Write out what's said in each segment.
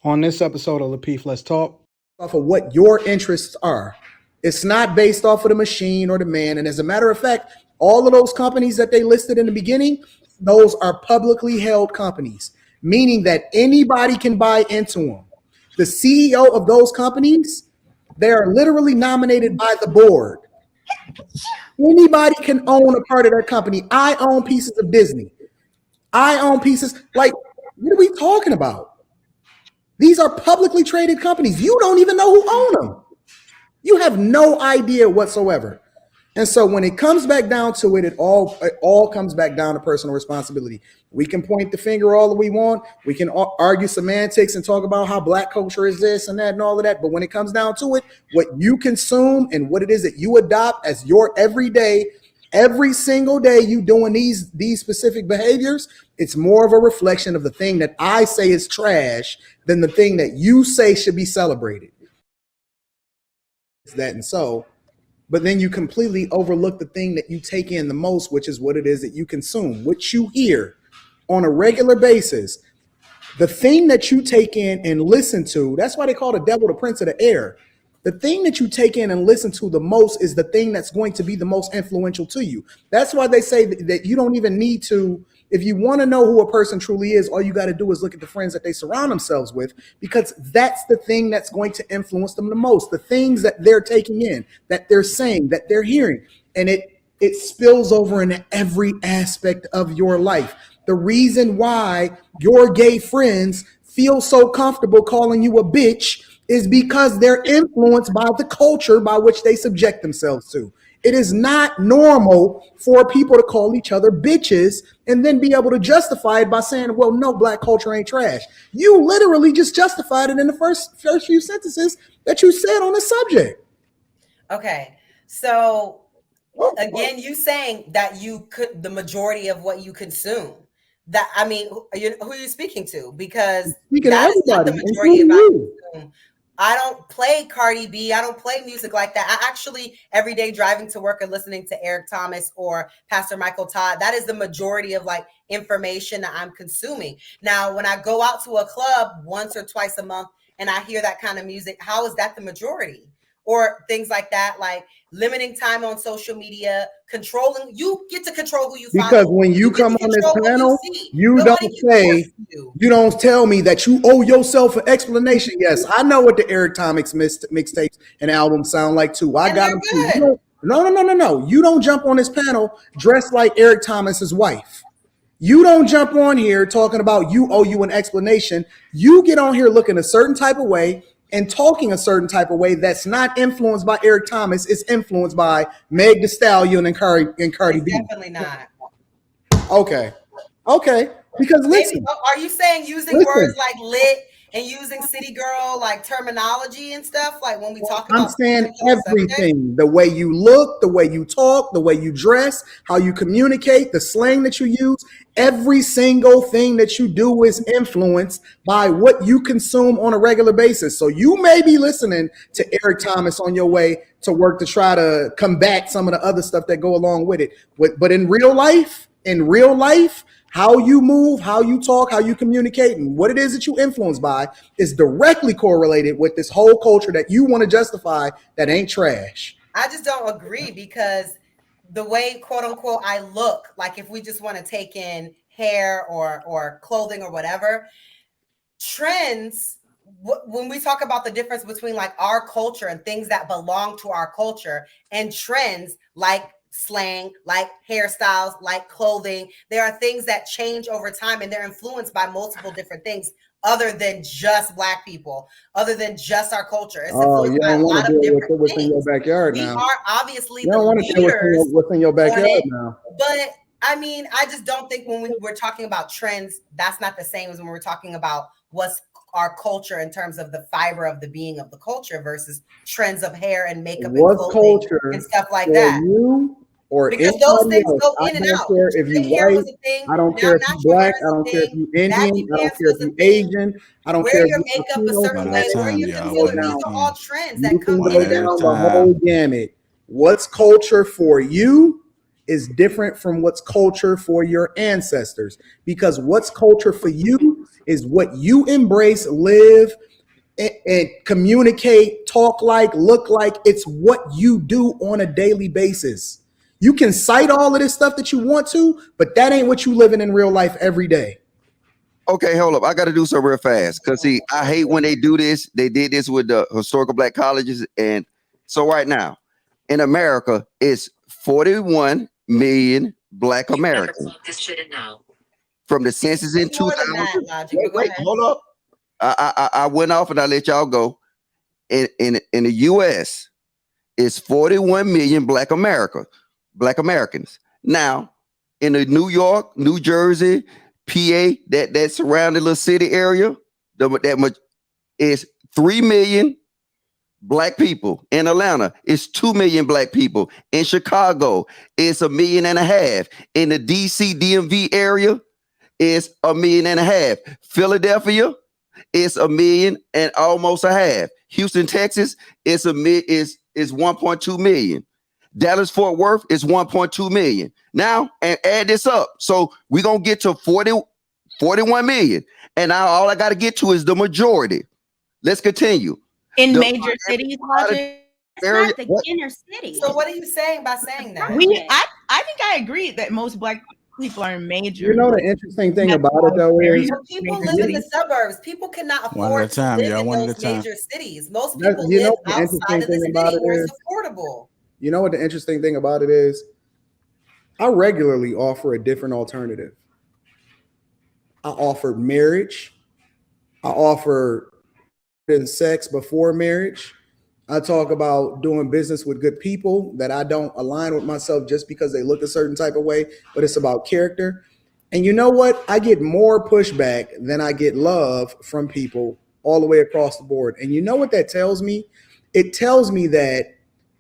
On this episode of Lapeef, Let's Talk. Off of what your interests are. It's not based off of the machine or the man. And as a matter of fact, all of those companies that they listed in the beginning, those are publicly held companies, meaning that anybody can buy into them. The CEO of those companies, they are literally nominated by the board. Anybody can own a part of that company. I own pieces of Disney. I own pieces. Like, what are we talking about? These are publicly traded companies. You don't even know who own them. You have no idea whatsoever. And so when it comes back down to it, it all comes back down to personal responsibility. We can point the finger all that we want. We can argue semantics and talk about how black culture is this and that and all of that. But when it comes down to it, what you consume and what it is that you adopt as your everyday, every single day you doing these specific behaviors, it's more of a reflection of the thing that I say is trash than the thing that you say should be celebrated. It's that and so. But then you completely overlook the thing that you take in the most, which is what it is that you consume, which you hear on a regular basis. The thing that you take in and listen to, that's why they call the devil the prince of the air. The thing that you take in and listen to the most is the thing that's going to be the most influential to you. That's why they say that you don't even need to, if you want to know who a person truly is, all you got to do is look at the friends that they surround themselves with, because that's the thing that's going to influence them the most. The things that they're taking in, that they're saying, that they're hearing, and it spills over into every aspect of your life. The reason why your gay friends feel so comfortable calling you a bitch is because they're influenced by the culture by which they subject themselves to. It is not normal for people to call each other bitches and then be able to justify it by saying, well, no, black culture ain't trash. You literally just justified it in the first few sentences that you said on the subject. Okay. So again, you saying that you could, the majority of what you consume, that, I mean, who are you speaking to? Because that is not the majority of what you consume. I don't play Cardi B. I don't play music like that. I actually, every day driving to work and listening to Eric Thomas or Pastor Michael Todd, that is the majority of like information that I'm consuming. Now, when I go out to a club once or twice a month and I hear that kind of music, how is that the majority? Or things like that, like limiting time on social media, controlling. You get to control who you follow. Because when you come on this panel, you don't tell me that you owe yourself an explanation. Yes, I know what the Eric Thomas mixtapes and albums sound like too. I got them too. No. You don't jump on this panel dressed like Eric Thomas's wife. You don't jump on here talking about you owe you an explanation. You get on here looking a certain type of way and talking a certain type of way that's not influenced by Eric Thomas. It's influenced by Meg Thee Stallion and Cardi B. Definitely not. Okay. Because listen. Are you saying using words like lit and using city girl like terminology and stuff? Like when we talk about, I'm saying everything, the way you look, the way you talk, the way you dress, how you communicate, the slang that you use, every single thing that you do is influenced by what you consume on a regular basis. So you may be listening to Eric Thomas on your way to work to try to combat some of the other stuff that go along with it. But in real life, how you move, how you talk, how you communicate, and what it is that you influence by is directly correlated with this whole culture that you want to justify that ain't trash. I just don't agree, because the way, quote unquote, I look, like if we just want to take in hair or clothing or whatever, trends, when we talk about the difference between like our culture and things that belong to our culture and trends like slang, like hairstyles, like clothing, there are things that change over time and they're influenced by multiple different things other than just black people, other than just our culture. It's influenced by a lot of different what's in your backyard now. We are obviously you don't want to deal what's in your backyard now. But I mean, I just don't think when we're talking about trends, that's not the same as when we're talking about what's our culture in terms of the fiber of the being of the culture versus trends of hair and makeup and clothing and stuff like that. Or because those things go in and out. I don't care if you white. I don't care if you black. I don't care if you Indian. I don't care if you Asian. I don't care if you makeup a certain way. Wear your concealer. These are all trends that come in and out. The whole gamut. What's culture for you is different from what's culture for your ancestors, because what's culture for you is what you embrace, live, and communicate, talk like, look like. It's what you do on a daily basis. You can cite all of this stuff that you want to, but that ain't what you living in real life every day. Okay, hold up. I got to do something real fast because see, I hate when they do this. They did this with the historical black colleges, and so right now in America, it's 41 million black Americans. This shit in now. From the census in 2000. Wait, hold up. I went off and I let y'all go. In the U.S., it's 41 million black Americans. Now, in the New York, New Jersey, PA, that surrounding little city area, that much is 3 million black people. In Atlanta, it's 2 million black people. In Chicago, it's 1.5 million. In the DC DMV area, it's 1.5 million. Philadelphia, it's 1 million and almost a half. Houston, Texas, is 1.2 million. Dallas Fort Worth is 1.2 million. Now, and add this up. So we're going to get to 41 million. And now all I got to get to is the majority. Let's continue. In the major cities, Logic, not the inner city. So what are you saying by saying that? I think I agree that most black people are in major. You know the interesting thing about it though is people live in the suburbs. People cannot afford to live in those major cities. Most people live outside of the city where it's affordable. You know what the interesting thing about it is? I regularly offer a different alternative. I offer marriage. I offer sex before marriage. I talk about doing business with good people that I don't align with myself just because they look a certain type of way, but it's about character. And you know what? I get more pushback than I get love from people all the way across the board. And you know what that tells me? It tells me that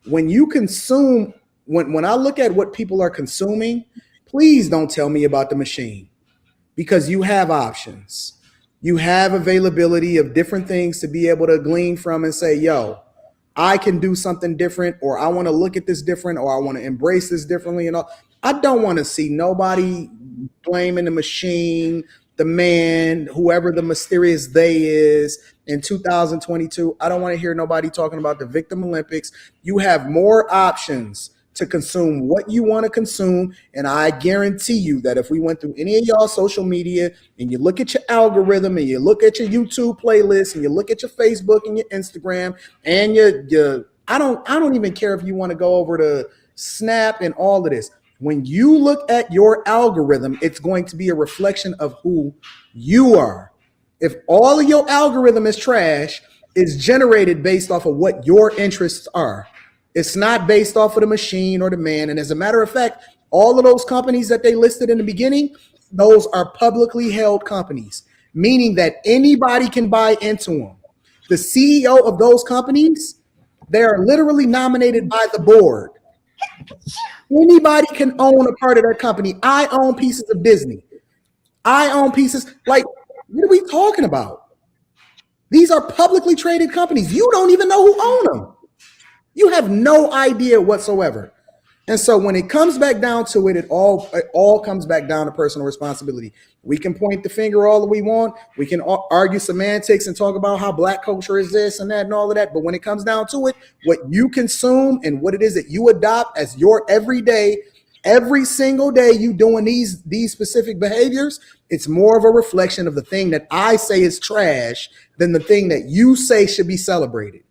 when you consume, when I look at what people are consuming, please don't tell me about the machine, because you have options. You have availability of different things to be able to glean from and say, yo, I can do something different, or I want to look at this different, or I want to embrace this differently. And all. I don't want to see nobody blaming the machine, the man, whoever the mysterious they is in 2022. I don't want to hear nobody talking about the Victim Olympics. You have more options to consume what you want to consume. And I guarantee you that if we went through any of y'all social media and you look at your algorithm and you look at your YouTube playlist and you look at your Facebook and your Instagram and I don't even care if you want to go over to Snap and all of this. When you look at your algorithm, it's going to be a reflection of who you are. If all of your algorithm is trash, it's generated based off of what your interests are. It's not based off of the machine or the man. And as a matter of fact, all of those companies that they listed in the beginning, those are publicly held companies, meaning that anybody can buy into them. The CEO of those companies, they are literally nominated by the board. Anybody can own a part of that company. I own pieces of Disney. I own pieces. Like, what are we talking about? These are publicly traded companies. You don't even know who own them. You have no idea whatsoever. And so when it comes back down to it, it all comes back down to personal responsibility. We can point the finger all that we want. We can argue semantics and talk about how black culture is this and that and all of that. But when it comes down to it, what you consume and what it is that you adopt as your everyday, every single day you doing these specific behaviors, it's more of a reflection of the thing that I say is trash than the thing that you say should be celebrated.